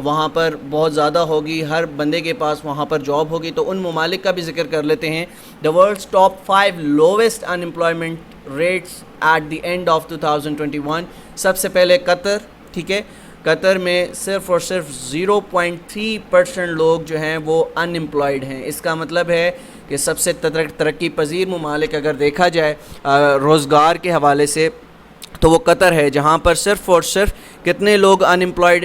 وہاں پر بہت زیادہ ہوگی, ہر بندے کے پاس وہاں پر جاب ہوگی. تو ان ممالک کا بھی ذکر کر لیتے ہیں. The world's top 5 lowest unemployment rates at the end of 2021. سب سے پہلے قطر. ٹھیک ہے, قطر میں صرف اور صرف 0.3% لوگ جو ہیں وہ ان امپلائڈ ہیں. اس کا مطلب ہے کہ سب سے ترقی پذیر ممالک اگر دیکھا جائے روزگار کے حوالے سے تو وہ قطر ہے, جہاں پر صرف اور صرف کتنے لوگ ان امپلائڈ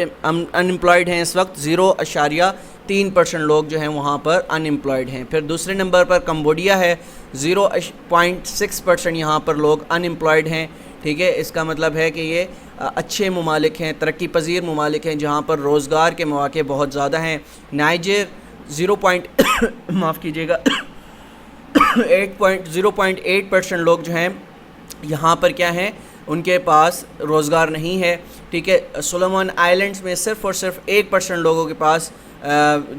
ہیں اس وقت, 0.3% لوگ جو ہیں وہاں پر ان امپلائڈ ہیں. پھر دوسرے نمبر پر کمبوڈیا ہے, 0.6% یہاں پر لوگ ان امپلائڈ ہیں. ٹھیک ہے, اس کا مطلب ہے کہ یہ اچھے ممالک ہیں, ترقی پذیر ممالک ہیں جہاں پر روزگار کے مواقع بہت زیادہ ہیں. نائجر 0.8% لوگ جو ہیں یہاں پر کیا ہیں, ان کے پاس روزگار نہیں ہے. ٹھیک ہے, سولومن آئلینڈز میں صرف اور صرف 1% لوگوں کے پاس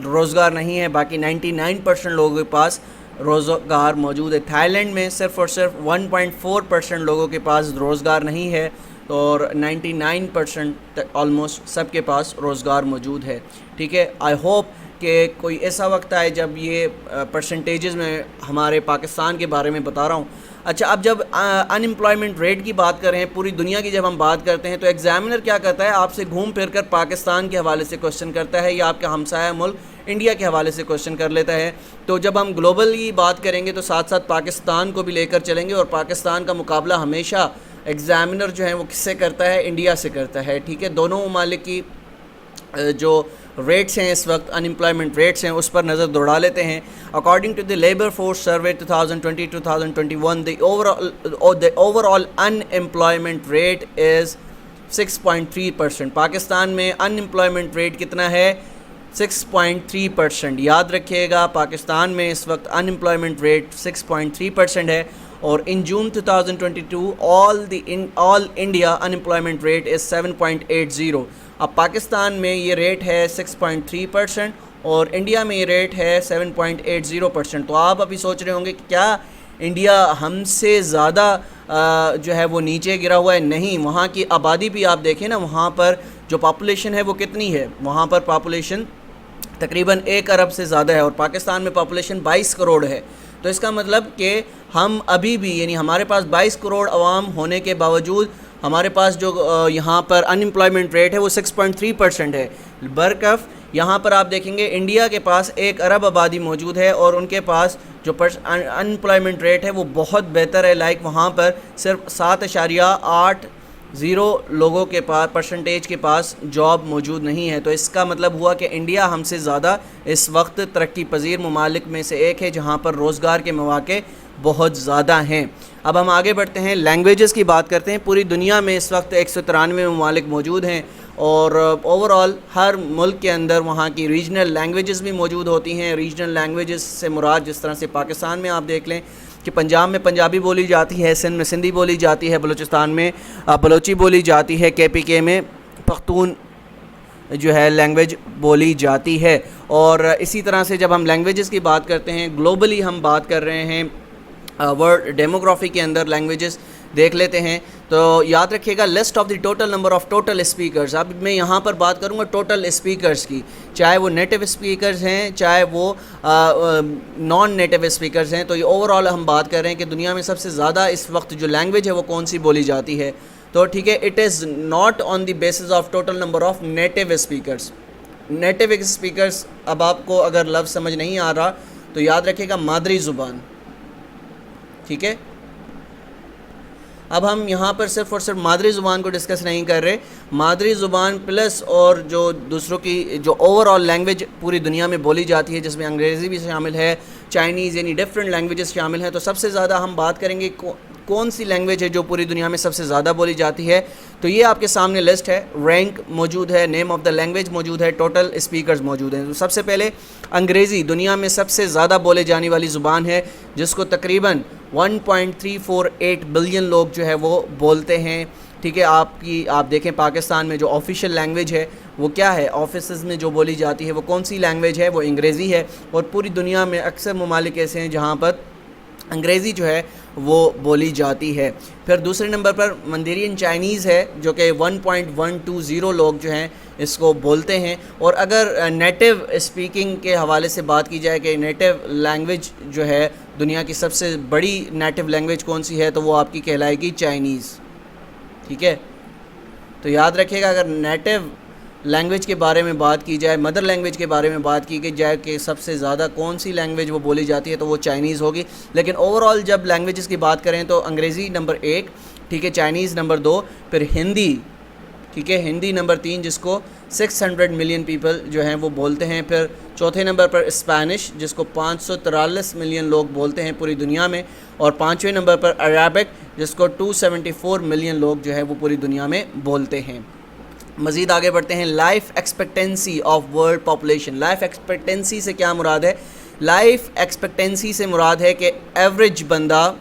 روزگار نہیں ہے, باقی 99% لوگوں کے پاس روزگار موجود ہے. تھائی لینڈ میں صرف اور صرف 1.4% لوگوں کے پاس روزگار نہیں ہے اور 99% آلموسٹ سب کے پاس روزگار موجود ہے. ٹھیک ہے, آئی ہوپ کہ کوئی ایسا وقت آئے جب یہ پرسنٹیجز میں ہمارے پاکستان کے بارے میں بتا رہا ہوں. اچھا, اب جب ان امپلائمنٹ ریٹ کی بات کر رہے ہیں, پوری دنیا کی جب ہم بات کرتے ہیں تو ایگزامنر کیا کرتا ہے, آپ سے گھوم پھر کر پاکستان کے حوالے سے کوشچن کرتا ہے یا آپ کے ہمسایہ ملک انڈیا کے حوالے سے کوشچن کر لیتا ہے. تو جب ہم گلوبلی بات کریں گے تو ساتھ ساتھ پاکستان کو بھی لے کر چلیں گے, اور پاکستان کا مقابلہ ہمیشہ ایگزامنر جو ہے وہ کس سے کرتا ہے, انڈیا سے کرتا ہے. ٹھیک ہے, دونوں ممالک کی جو ریٹس ہیں اس وقت, ان امپلائمنٹ ریٹس ہیں, اس پر نظر دوڑا لیتے ہیں. According to the labour force survey 2020-2021 the overall unemployment rate is 6.3%. Pakistan میں ان امپلائمنٹ ریٹ کتنا ہے, 6.3%. یاد رکھیے گا, پاکستان میں اس وقت ان امپلائمنٹ ریٹ 6.3% ہے, اور ان جون 2022 all India unemployment rate is 7.80. اب پاکستان میں یہ ریٹ ہے 6.3% اور انڈیا میں یہ ریٹ ہے 7.80%. تو آپ ابھی سوچ رہے ہوں گے کہ کیا انڈیا ہم سے زیادہ جو ہے وہ نیچے گرا ہوا ہے؟ نہیں, وہاں کی آبادی بھی آپ دیکھیں نا, وہاں پر جو پاپولیشن ہے وہ کتنی ہے, وہاں پر پاپولیشن تقریباً 1 ارب سے زیادہ ہے, اور پاکستان میں پاپولیشن 22 کروڑ ہے. تو اس کا مطلب کہ ہم ابھی بھی, یعنی ہمارے پاس 22 کروڑ عوام ہونے کے باوجود ہمارے پاس جو یہاں پر ان امپلائمنٹ ریٹ ہے وہ 6.3% ہے. برکف یہاں پر آپ دیکھیں گے انڈیا کے پاس 1 ارب آبادی موجود ہے اور ان کے پاس جو ان امپلائمنٹ ریٹ ہے وہ بہت بہتر ہے. لائک وہاں پر صرف 7.80 لوگوں کے پاس پرسنٹیج کے پاس جاب موجود نہیں ہے. تو اس کا مطلب ہوا کہ انڈیا ہم سے زیادہ اس وقت ترقی پذیر ممالک میں سے ایک ہے جہاں پر روزگار کے مواقع بہت زیادہ ہیں. اب ہم آگے بڑھتے ہیں, لینگویجز کی بات کرتے ہیں. پوری دنیا میں اس وقت 193 ممالک موجود ہیں, اور اوورال ہر ملک کے اندر وہاں کی ریجنل لینگویجز بھی موجود ہوتی ہیں. ریجنل لینگویجز سے مراد, جس طرح سے پاکستان میں آپ دیکھ لیں کہ پنجاب میں پنجابی بولی جاتی ہے, سندھ میں سندھی بولی جاتی ہے, بلوچستان میں بلوچی بولی جاتی ہے, KPK میں پختون جو ہے لینگویج بولی جاتی ہے. اور اسی طرح سے جب ہم لینگویجز کی بات کرتے ہیں, گلوبلی ہم بات کر رہے ہیں, ورڈ ڈیموگرافی کے اندر لینگویجز دیکھ لیتے ہیں. تو یاد رکھیے گا, list of the total number of total speakers. اب میں یہاں پر بات کروں گا ٹوٹل اسپیکرز کی, چاہے وہ نیٹو اسپیکرز ہیں چاہے وہ نان نیٹو اسپیکرز ہیں. تو یہ اوورال ہم بات کر رہے ہیں کہ دنیا میں سب سے زیادہ اس وقت جو لینگویج ہے وہ کون سی بولی جاتی ہے. تو ٹھیک ہے, it is not on the basis of total number of native speakers. Native speakers, اب آپ کو اگر لفظ سمجھ نہیں آ رہا تو یاد رکھیے گا مادری زبان. ٹھیک ہے, اب ہم یہاں پر صرف اور صرف مادری زبان کو ڈسکس نہیں کر رہے, مادری زبان پلس اور جو دوسروں کی جو اوور آل لینگویج پوری دنیا میں بولی جاتی ہے, جس میں انگریزی بھی شامل ہے, چائنیز, یعنی ڈفرینٹ لینگویجز شامل ہیں. تو سب سے زیادہ ہم بات کریں گے کون سی لینگویج ہے جو پوری دنیا میں سب سے زیادہ بولی جاتی ہے. تو یہ آپ کے سامنے لسٹ ہے, رینک موجود ہے, نیم آف دا لینگویج موجود ہے, ٹوٹل اسپیکرز موجود ہیں. تو سب سے پہلے انگریزی دنیا میں سب سے زیادہ بولے جانے والی زبان ہے, جس کو تقریباً 1.348 بلین لوگ جو ہے وہ بولتے ہیں. ٹھیک ہے, آپ دیکھیں پاکستان میں جو آفیشیل لینگویج ہے وہ کیا ہے, آفیسز میں جو بولی جاتی ہے وہ کون سی لینگویج ہے, وہ انگریزی ہے. اور پوری دنیا میں اکثر ممالک ایسے ہیں جہاں پر انگریزی جو ہے وہ بولی جاتی ہے. پھر دوسرے نمبر پر مندرین چائنیز ہے جو کہ 1.120 لوگ جو ہیں اس کو بولتے ہیں. اور اگر نیٹو اسپیکنگ کے حوالے سے بات کی جائے کہ نیٹو لینگویج جو ہے دنیا کی سب سے بڑی نیٹو لینگویج کون سی ہے تو وہ آپ کی کہلائے گی چائنیز. ٹھیک ہے, تو یاد رکھیے گا اگر نیٹو لینگویج کے بارے میں بات کی جائے, مدر لینگویج کے بارے میں بات کی جائے کہ سب سے زیادہ کون سی لینگویج وہ بولی جاتی ہے تو وہ چائنیز ہوگی. لیکن اوور آل جب لینگویجز کی بات کریں تو انگریزی نمبر 1, ٹھیک ہے, چائنیز نمبر 2, پھر ہندی, ٹھیک ہے, ہندی نمبر 3 جس کو 600 ملین پیپل جو ہیں وہ بولتے ہیں. پھر چوتھے نمبر پر اسپینش جس کو 543 ملین لوگ بولتے ہیں پوری دنیا میں. اور پانچویں نمبر پر عربک جس کو 274 ملین لوگ جو ہے وہ پوری دنیا میں بولتے ہیں. مزید آگے بڑھتے ہیں. Life expectancy of world population. Life expectancy سے کیا مراد ہے؟ لائف ایکسپیکٹنسی سے مراد ہے کہ ایوریج بندہ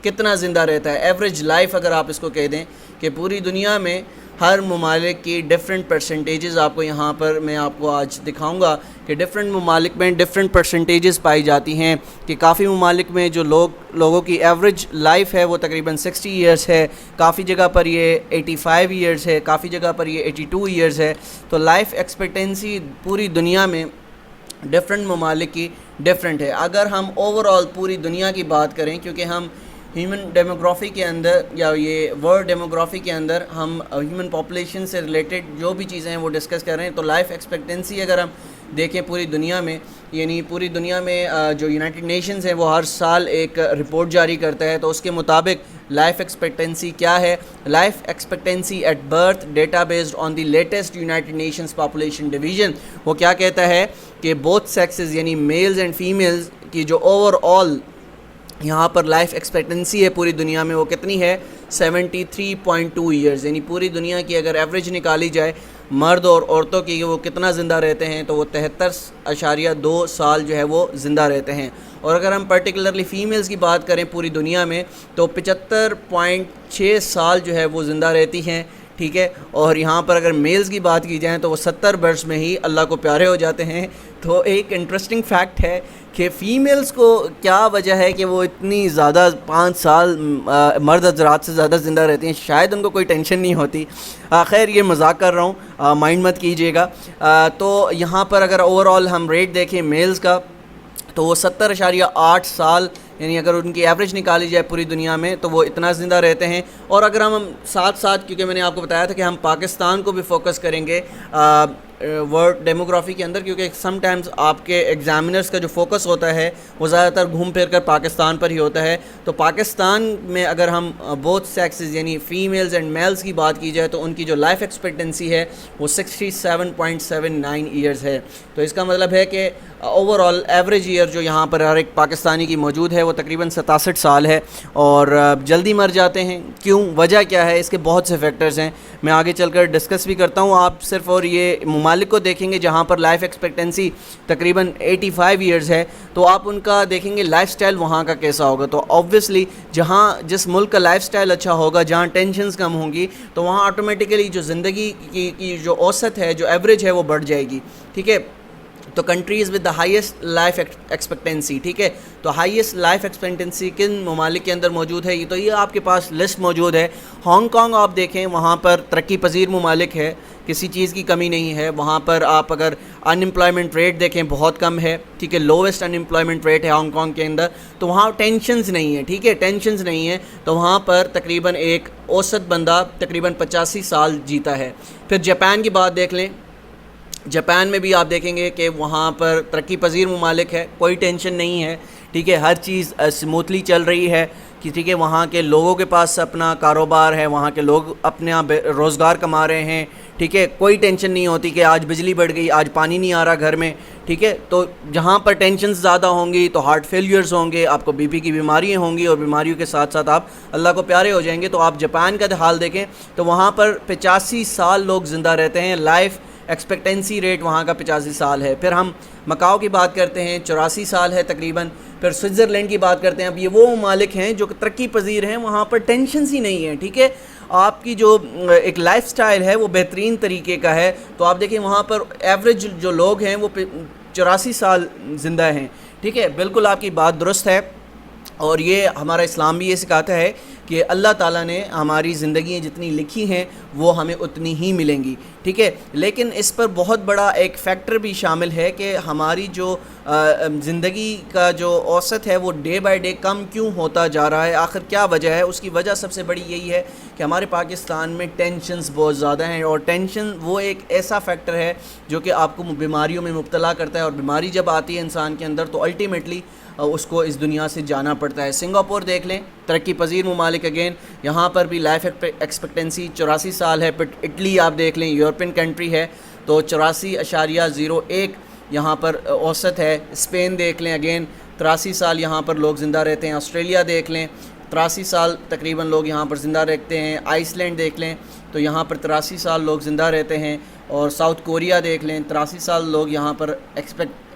کتنا زندہ رہتا ہے. ایوریج لائف اگر آپ اس کو کہہ دیں کہ پوری دنیا میں ہر ممالک کی ڈفرینٹ پرسنٹیجز آپ کو یہاں پر میں آپ کو آج دکھاؤں گا کہ ڈفرینٹ ممالک میں ڈفرینٹ پرسنٹیجز پائی جاتی ہیں. کہ کافی ممالک میں جو لوگوں کی ایوریج لائف ہے وہ تقریباً 60 ایئرس ہے, کافی جگہ پر یہ 85 ایئرس ہے, کافی جگہ پر یہ 82 ایئرس ہے. تو لائف ایکسپیکٹنسی پوری دنیا میں ڈفرینٹ ممالک کی ڈفرینٹ ہے. اگر ہم اوور آل پوری دنیا کی بات کریں, کیونکہ ہم ہیومن ڈیموگرافی کے اندر یا یہ ورلڈ ڈیموگرافی کے اندر ہم ہیومن پاپولیشن سے ریلیٹڈ جو بھی چیزیں ہیں وہ ڈسکس کر رہے ہیں, تو لائف ایکسپیکٹنسی اگر ہم دیکھیں پوری دنیا میں, یعنی پوری دنیا میں جو یونائٹڈ نیشنز ہیں وہ ہر سال ایک رپورٹ جاری کرتا ہے, تو اس کے مطابق لائف ایکسپیکٹنسی کیا ہے. Life expectancy at birth data based on the latest United Nations population division, وہ کیا کہتا ہے کہ بوتھ سیکسز یعنی میلز اینڈ فیمیلز کی جو اوور آل یہاں پر لائف ایکسپیکٹنسی ہے پوری دنیا میں وہ کتنی ہے 73.2 ایئرز. یعنی پوری دنیا کی اگر ایوریج نکالی جائے مرد اور عورتوں کی وہ کتنا زندہ رہتے ہیں تو وہ 73.2 سال جو ہے وہ زندہ رہتے ہیں. اور اگر ہم پرٹیکولرلی فیمیلز کی بات کریں پوری دنیا میں تو 75.6 سال جو ہے وہ زندہ رہتی ہیں. ٹھیک ہے, اور یہاں پر اگر میلز کی بات کی جائیں تو وہ 70 برس میں ہی اللہ کو پیارے ہو جاتے ہیں. تو ایک انٹرسٹنگ فیکٹ ہے کہ فیمیلز کو کیا وجہ ہے کہ وہ اتنی زیادہ 5 سال مرد حضرات سے زیادہ زندہ رہتی ہیں, شاید ان کو کوئی ٹینشن نہیں ہوتی. خیر یہ مذاق کر رہا ہوں, مائنڈ مت کیجیے گا. تو یہاں پر اگر اوور آل ہم ریٹ دیکھیں میلز کا تو وہ 70.8 سال, یعنی اگر ان کی ایوریج نکالی جائے پوری دنیا میں تو وہ اتنا زندہ رہتے ہیں. اور اگر ہم ساتھ ساتھ, کیونکہ میں نے آپ کو بتایا تھا کہ ہم پاکستان کو بھی فوکس کریں گے ورلڈ ڈیموگرافی کے اندر, کیونکہ سم ٹائمز آپ کے ایگزامنرز کا جو فوکس ہوتا ہے وہ زیادہ تر گھوم پھر کر پاکستان پر ہی ہوتا ہے. تو پاکستان میں اگر ہم بوتھ سیکسز یعنی فیمیلز اینڈ میلز کی بات کی جائے تو ان کی جو لائف ایکسپیکٹنسی ہے وہ 67.79 ایئرز ہے. تو اس کا مطلب ہے کہ اوور آل ایوریج ایئر جو یہاں پر ہر ایک پاکستانی کی موجود ہے وہ تقریباً 67 سال ہے. اور جلدی مر جاتے ہیں, کیوں, وجہ کیا ہے؟ اس کے بہت سے فیکٹرز ہیں, میں آگے چل کر ڈسکس بھی کرتا ہوں. آپ صرف اور یہ ممالک کو دیکھیں گے جہاں پر لائف ایکسپیکٹنسی تقریباً 85 ایئرز ہے تو آپ ان کا دیکھیں گے لائف سٹائل وہاں کا کیسا ہوگا. تو آبویسلی جہاں جس ملک کا لائف سٹائل اچھا ہوگا, جہاں ٹینشنز کم ہوں گی, تو وہاں آٹومیٹیکلی جو زندگی کی جو اوسط ہے, جو ایوریج ہے وہ بڑھ جائے گی. ٹھیک ہے, تو countries with the highest life expectancy, ٹھیک ہے, تو ہائیسٹ لائف ایکسپیکٹنسی کن ممالک کے اندر موجود ہے, تو یہ آپ کے پاس لسٹ موجود ہے. ہانگ کانگ آپ دیکھیں, وہاں پر ترقی پذیر ممالک ہے, کسی چیز کی کمی نہیں ہے. وہاں پر آپ اگر ان امپلائمنٹ ریٹ دیکھیں بہت کم ہے, ٹھیک ہے, لوویسٹ ان امپلائمنٹ ریٹ ہے ہانگ کانگ کے اندر. تو وہاں ٹینشنز نہیں ہیں, ٹھیک ہے, ٹینشنز نہیں ہیں. تو وہاں پر تقریباً ایک اوسط بندہ تقریباً 85 سال جیتا ہے. پھر جاپان کی بات دیکھ لیں, جاپان میں بھی آپ دیکھیں گے کہ وہاں پر ترقی پذیر ممالک ہے, کوئی ٹینشن نہیں ہے, ٹھیک ہے, ہر چیز اسموتھلی چل رہی ہے. ٹھیک ہے, وہاں کے لوگوں کے پاس اپنا کاروبار ہے, وہاں کے لوگ اپنا روزگار کما رہے ہیں. ٹھیک ہے, کوئی ٹینشن نہیں ہوتی کہ آج بجلی بڑھ گئی, آج پانی نہیں آ رہا گھر میں. ٹھیک ہے, تو جہاں پر ٹینشنز زیادہ ہوں گی تو ہارٹ فیلیئرز ہوں گے, آپ کو بی پی کی بیماریاں ہوں گی, اور بیماریوں کے ساتھ ساتھ آپ اللہ کو پیارے ہو جائیں گے. تو آپ جاپان کا حال دیکھیں تو وہاں پر 85 سال لوگ زندہ رہتے ہیں, لائف ایکسپیکٹنسی ریٹ وہاں کا 85 سال ہے. پھر ہم مکاؤ کی بات کرتے ہیں, 84 سال ہے تقریباً. پھر سوئٹزرلینڈ کی بات کرتے ہیں. اب یہ وہ ممالک ہیں جو ترقی پذیر ہیں, وہاں پر ٹینشنز ہی نہیں ہیں. ٹھیک ہے, آپ کی جو ایک لائف سٹائل ہے وہ بہترین طریقے کا ہے. تو آپ دیکھیں وہاں پر ایوریج جو لوگ ہیں وہ 84 سال زندہ ہیں. ٹھیک ہے, بالکل آپ کی بات درست ہے. اور یہ ہمارا اسلام بھی یہ سکھاتا ہے کہ اللہ تعالیٰ نے ہماری زندگیاں جتنی لکھی ہیں وہ ہمیں اتنی ہی ملیں گی، ٹھیک ہے. لیکن اس پر بہت بڑا ایک فیکٹر بھی شامل ہے کہ ہماری جو زندگی کا جو اوسط ہے وہ ڈے بائی ڈے کم کیوں ہوتا جا رہا ہے. آخر کیا وجہ ہے؟ اس کی وجہ سب سے بڑی یہی ہے کہ ہمارے پاکستان میں ٹینشنز بہت زیادہ ہیں، اور ٹینشن وہ ایک ایسا فیکٹر ہے جو کہ آپ کو بیماریوں میں مبتلا کرتا ہے، اور بیماری جب آتی ہے انسان کے اندر تو الٹیمیٹلی اس کو اس دنیا سے جانا پڑتا ہے. سنگاپور دیکھ لیں، ترقی پذیر ممالک اگین، یہاں پر بھی لائف ایکسپیکٹنسی 84 سال ہے. اٹلی آپ دیکھ لیں، یورپین کنٹری ہے تو 84.01 یہاں پر اوسط ہے. اسپین دیکھ لیں اگین 83 سال یہاں پر لوگ زندہ رہتے ہیں. آسٹریلیا دیکھ لیں 83 سال تقریباً لوگ یہاں پر زندہ رہتے ہیں. آئس لینڈ دیکھ لیں تو یہاں پر 83 سال لوگ زندہ رہتے ہیں. اور ساؤتھ کوریا دیکھ لیں 83 سال لوگ یہاں پر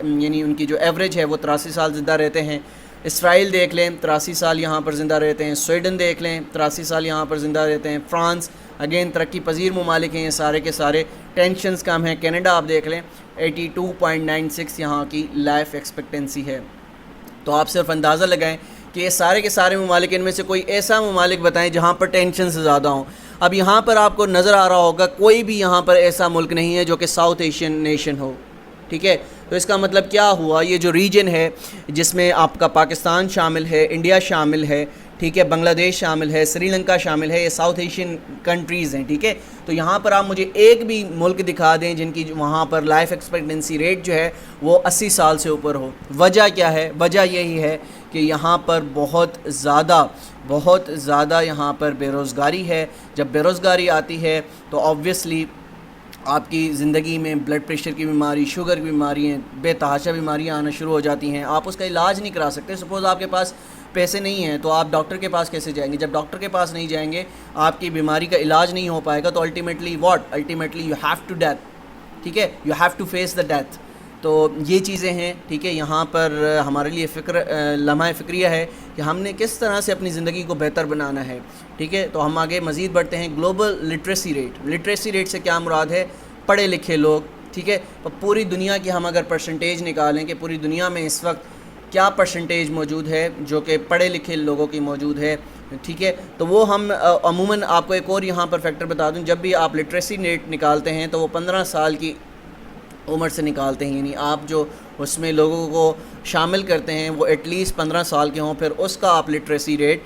یعنی ان کی جو ایوریج ہے وہ 83 سال زندہ رہتے ہیں. اسرائیل دیکھ لیں 83 سال یہاں پر زندہ رہتے ہیں. سویڈن دیکھ لیں 83 سال یہاں پر زندہ رہتے ہیں. فرانس اگین ترقی پذیر ممالک ہیں یہ سارے کے سارے، ٹینشنز کم ہیں. کینیڈا آپ دیکھ لیں 82.96 یہاں کی لائف ایکسپیکٹنسی ہے. تو آپ صرف اندازہ لگائیں کہ یہ سارے کے سارے ممالک، ان میں سے کوئی ایسا ممالک بتائیں جہاں پر ٹینشن سے زیادہ ہوں. اب یہاں پر آپ کو نظر آ رہا ہوگا کوئی بھی یہاں پر ایسا ملک نہیں ہے جو کہ ساؤتھ ایشین نیشن ہو، ٹھیک ہے. تو اس کا مطلب کیا ہوا؟ یہ جو ریجن ہے جس میں آپ کا پاکستان شامل ہے، انڈیا شامل ہے، ٹھیک ہے، بنگلہ دیش شامل ہے، سری لنکا شامل ہے، یہ ساؤتھ ایشین کنٹریز ہیں، ٹھیک ہے. تو یہاں پر آپ مجھے ایک بھی ملک دکھا دیں جن کی وہاں پر لائف ایکسپیکٹنسی ریٹ جو ہے وہ 80 سال سے اوپر ہو. وجہ کیا ہے؟ وجہ یہی ہے کہ یہاں پر بہت زیادہ یہاں پر بے روزگاری ہے. جب بے روزگاری آتی ہے تو آبویسلی آپ کی زندگی میں بلڈ پریشر کی بیماری، شوگر کی بیماری ہیں، بے تحاشا بیماریاں آنا شروع ہو جاتی ہیں. آپ اس کا علاج نہیں کرا سکتے. سپوز آپ کے پاس پیسے نہیں ہیں تو آپ ڈاکٹر کے پاس کیسے جائیں گے؟ جب ڈاکٹر کے پاس نہیں جائیں گے، آپ کی بیماری کا علاج نہیں ہو پائے گا تو ultimately you have to death, ٹھیک ہے، you have to face the death. تو یہ چیزیں ہیں، ٹھیک ہے. یہاں پر ہمارے لیے لمحہ فکریہ ہے کہ ہم نے کس طرح سے اپنی زندگی کو بہتر بنانا ہے، ٹھیک ہے. تو ہم آگے مزید بڑھتے ہیں. گلوبل لٹریسی ریٹ سے کیا مراد ہے؟ پڑھے لکھے لوگ، ٹھیک ہے. پوری دنیا کی ہم اگر پرسنٹیج نکالیں کہ پوری دنیا میں اس وقت کیا پرسنٹیج موجود ہے جو کہ پڑھے لکھے لوگوں کی موجود ہے، ٹھیک ہے. تو وہ ہم عموماً آپ کو ایک اور یہاں پر فیکٹر بتا دوں، جب بھی آپ لٹریسی ریٹ نکالتے ہیں تو وہ 15 سال کی عمر سے نکالتے ہیں. یعنی آپ جو اس میں لوگوں کو شامل کرتے ہیں وہ ایٹ لیسٹ 15 سال کے ہوں، پھر اس کا آپ لٹریسی ریٹ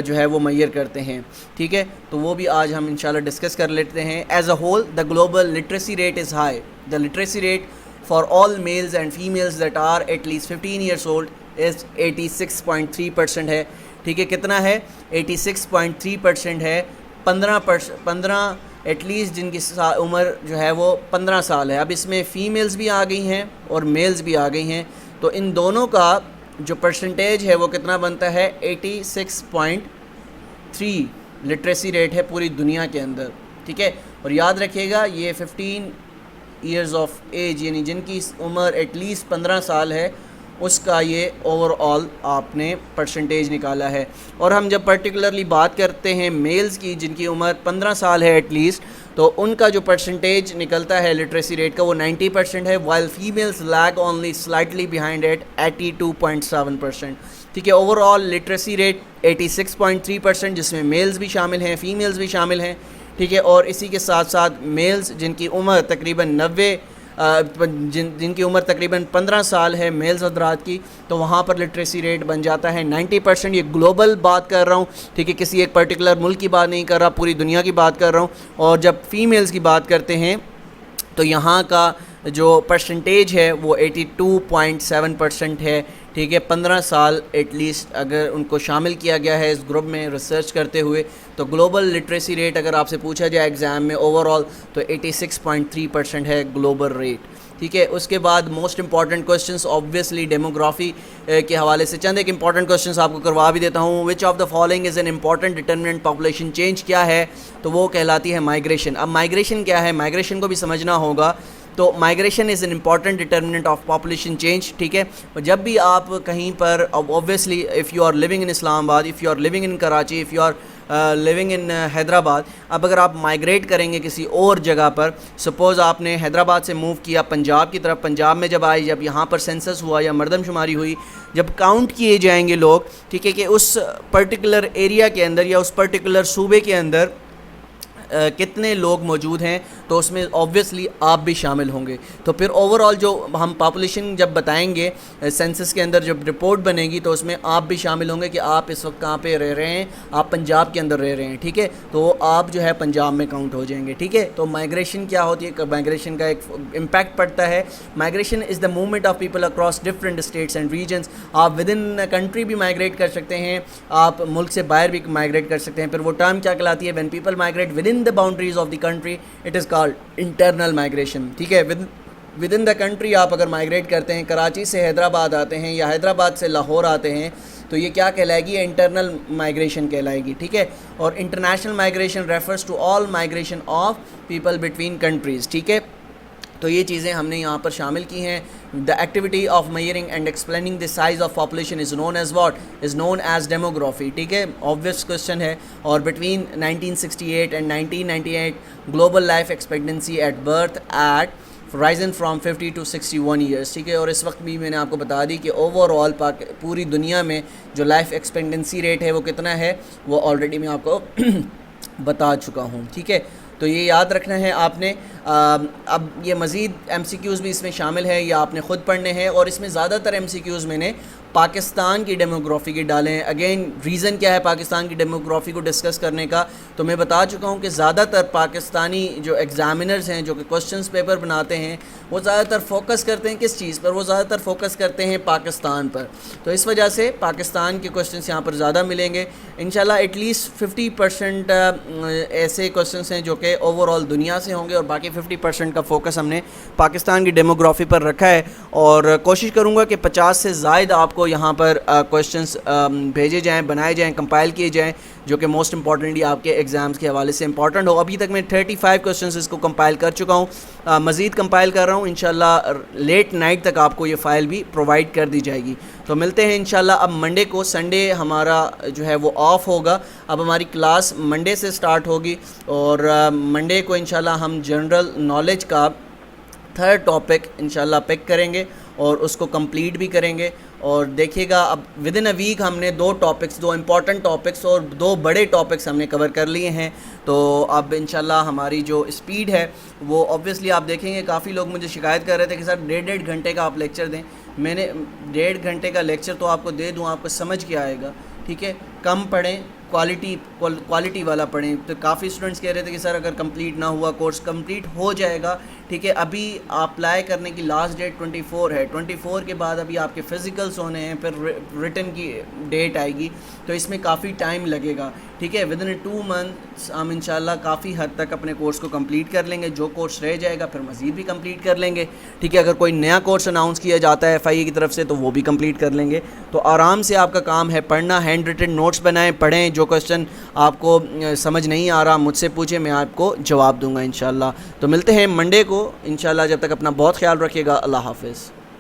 جو ہے وہ میئر کرتے ہیں، ٹھیک ہے. تو وہ بھی آج ہم انشاءاللہ ڈسکس کر لیتے ہیں. As a whole the global literacy rate is high. The literacy rate for all males and females that are at least 15 years old is 86.3% ہے، ٹھیک ہے. کتنا ہے؟ 86.3% ہے. 15 ایٹ لیسٹ جن کی عمر جو ہے وہ 15 سال ہے. اب اس میں فیمیلز بھی آ گئی ہیں اور میلز بھی آ گئی ہیں، تو ان دونوں کا جو پرسنٹیج ہے وہ کتنا بنتا ہے؟ 86.3 لٹریسی ریٹ ہے پوری دنیا کے اندر، ٹھیک ہے. اور یاد رکھیے گا یہ 15 ایئرز آف ایج یعنی جن کی عمر ایٹ لیسٹ 15 سال ہے اس کا یہ اوور آل آپ نے پرسنٹیج نکالا ہے. اور ہم جب پرٹیکولرلی بات کرتے ہیں میلز کی جن کی عمر 15 سال ہے ایٹ لیسٹ، تو ان کا جو پرسنٹیج نکلتا ہے لٹریسی ریٹ کا وہ 90% ہے، while females lag only slightly behind at 82.7%، ٹھیک ہے. اوور آل لٹریسی ریٹ 86.3% جس میں میلز بھی شامل ہیں، فیمیلز بھی شامل ہیں، ٹھیک ہے. اور اسی کے ساتھ ساتھ میلز جن کی عمر تقریباً 15 سال ہے میلز حضرات کی، تو وہاں پر لٹریسی ریٹ بن جاتا ہے 90%. یہ گلوبل بات کر رہا ہوں، ٹھیک ہے، کسی ایک پرٹیکولر ملک کی بات نہیں کر رہا، پوری دنیا کی بات کر رہا ہوں. اور جب فیمیلز کی بات کرتے ہیں تو یہاں کا جو پرسنٹیج ہے وہ 82.7% ہے، ٹھیک ہے. 15 سال ایٹ لیسٹ اگر ان کو شامل کیا گیا ہے اس گروپ میں ریسرچ کرتے ہوئے، تو گلوبل لٹریسی ریٹ اگر آپ سے پوچھا جائے ایگزام میں اوور آل تو 86.3% ہے گلوبل ریٹ، ٹھیک ہے. اس کے بعد most important questions obviously demography کے حوالے سے چند ایک امپورٹنٹ کوسچنس آپ کو کروا بھی دیتا ہوں. Which of the following is an important determinant population change? کیا ہے؟ تو وہ کہلاتی ہے مائیگریشن. اب مائیگریشن کیا ہے؟ مائیگریشن کو بھی سمجھنا ہوگا. تو migration is an important determinant of population change. ٹھیک ہے, جب بھی آپ کہیں پر obviously if you are living in Islamabad, if you are living in Karachi, if you are living in Hyderabad, اب اگر آپ مائگریٹ کریں گے کسی اور جگہ پر, سپوز آپ نے حیدرآباد سے موو کیا پنجاب کی طرف, پنجاب میں جب آئی, جب یہاں پر سینسس ہوا یا مردم شماری ہوئی, جب کاؤنٹ کیے جائیں گے لوگ, ٹھیک ہے, کہ اس پرٹیکولر ایریا کے اندر یا اس پرٹیکولر صوبے کے اندر کتنے لوگ موجود ہیں, تو اس میں آبویسلی آپ بھی شامل ہوں گے. تو پھر اوور آل جو ہم پاپولیشن جب بتائیں گے سینسس کے اندر, جب رپورٹ بنے گی, تو اس میں آپ بھی شامل ہوں گے کہ آپ اس وقت کہاں پہ رہ رہے ہیں, آپ پنجاب کے اندر رہ رہے ہیں. ٹھیک ہے, تو آپ جو ہے پنجاب میں کاؤنٹ ہو جائیں گے. ٹھیک ہے, تو مائگریشن کیا ہوتی ہے, مائگریشن کا ایک امپیکٹ پڑتا ہے. Migration is the movement of people across different states and regions. آپ ود ان کنٹری بھی مائگریٹ کر سکتے ہیں, آپ ملک سے باہر بھی مائگریٹ کر سکتے ہیں. پھر وہ ٹرم کیا کہلاتی ہے, when people migrate with in the boundaries of the country, it is called internal migration. ٹھیک ہے, ود ان دا کنٹری آپ اگر مائگریٹ کرتے ہیں, کراچی سے حیدرآباد آتے ہیں یا حیدرآباد سے لاہور آتے ہیں, تو یہ کیا کہلائے گی, انٹرنل مائگریشن کہلائے گی. ٹھیک ہے, اور international migration refers to all migration of people between countries. ٹھیک ہے, تو یہ چیزیں ہم نے یہاں پر شامل کی ہیں. The activity of measuring and explaining the size of population is known as what, is known as demography. ٹھیک ہے, آبویس کوشچن ہے. اور between 1968 and 1998 global life expectancy at birth at risen from 50 to 61 years. ٹھیک ہے, اور اس وقت بھی میں نے آپ کو بتا دی کہ اوور آل پوری دنیا میں جو لائف ایکسپیکٹنسی ریٹ ہے وہ کتنا ہے, وہ آلریڈی میں آپ کو بتا چکا ہوں. ٹھیک ہے, تو یہ یاد رکھنا ہے آپ نے. اب یہ مزید ایم سی کیوز بھی اس میں شامل ہے, یا آپ نے خود پڑھنے ہیں, اور اس میں زیادہ تر ایم سی کیوز میں نے پاکستان کی ڈیموگرافی کے ڈالے ہیں. اگین ریزن کیا ہے پاکستان کی ڈیموگرافی کو ڈسکس کرنے کا, تو میں بتا چکا ہوں کہ زیادہ تر پاکستانی جو ایگزامینرز ہیں, جو کہ کوشچنس پیپر بناتے ہیں, وہ زیادہ تر فوکس کرتے ہیں کس چیز پر, وہ زیادہ تر فوکس کرتے ہیں پاکستان پر. تو اس وجہ سے پاکستان کے کوشچنس یہاں پر زیادہ ملیں گے انشاءاللہ. ایٹ لیسٹ 50% ایسے کوشچنس ہیں جو کہ اوور آل دنیا سے ہوں گے, اور باقی 50% کا فوکس ہم نے پاکستان کی ڈیموگرافی پر رکھا ہے. اور کوشش کروں گا کہ 50 سے زائد آپ کو یہاں پر کوشچنس بھیجے جائیں, بنائے جائیں, کمپائل کیے جائیں, جو کہ موسٹ امپورٹنٹلی آپ کے ایگزامس کے حوالے سے امپورٹنٹ ہو. ابھی تک میں 35 کوشچنس اس کو کمپائل کر چکا ہوں, مزید کمپائل کر رہا ہوں. انشاءاللہ لیٹ نائٹ تک آپ کو یہ فائل بھی پرووائڈ کر دی جائے گی. تو ملتے ہیں انشاءاللہ اب منڈے کو. سنڈے ہمارا جو ہے وہ آف ہوگا, اب ہماری کلاس منڈے سے سٹارٹ ہوگی, اور منڈے کو انشاءاللہ ہم جنرل نالج کا 3rd ٹاپک انشاءاللہ پک کریں گے, اور اس کو کمپلیٹ بھی کریں گے. اور دیکھیے گا اب ود ان اے ویک ہم نے 2 ٹاپکس, 2 امپورٹنٹ ٹاپکس اور 2 بڑے ٹاپکس ہم نے کور کر لیے ہیں. تو اب انشاءاللہ ہماری جو اسپیڈ ہے وہ آبویسلی آپ دیکھیں گے. کافی لوگ مجھے شکایت کر رہے تھے کہ سر 1.5 گھنٹے کا آپ لیکچر دیں. میں نے 1.5 گھنٹے کا لیکچر تو آپ کو دے دوں, آپ کو سمجھ کے آئے گا. ٹھیک ہے, کم پڑھیں, کوالٹی والا پڑھیں. تو کافی اسٹوڈنٹس کہہ رہے تھے کہ سر اگر کمپلیٹ نہ ہوا, کورس کمپلیٹ ہو جائے گا. ٹھیک ہے, ابھی اپلائی کرنے کی لاسٹ ڈیٹ 24 ہے. 24 کے بعد ابھی آپ کے فزیکلس ہونے ہیں, پھر ریٹن کی ڈیٹ آئے گی, تو اس میں کافی ٹائم لگے گا. ٹھیک ہے, ود ان 2 months ہم انشاءاللہ کافی حد تک اپنے کورس کو کمپلیٹ کر لیں گے. جو کورس رہ جائے گا پھر مزید بھی کمپلیٹ کر لیں گے. ٹھیک ہے, اگر کوئی نیا کورس اناؤنس کیا جاتا ہے FIA کی طرف سے, تو وہ بھی کمپلیٹ کر لیں گے. تو آرام سے آپ کا کام ہے پڑھنا, ہینڈ ریٹن نوٹس بنائیں, پڑھیں. جو کوسچن آپ کو سمجھ نہیں آ رہا مجھ سے پوچھیں, میں آپ کو جواب دوں گا انشاءاللہ. تو ملتے ہیں منڈے کو انشاءاللہ. جب تک اپنا بہت خیال رکھیے گا. اللہ حافظ.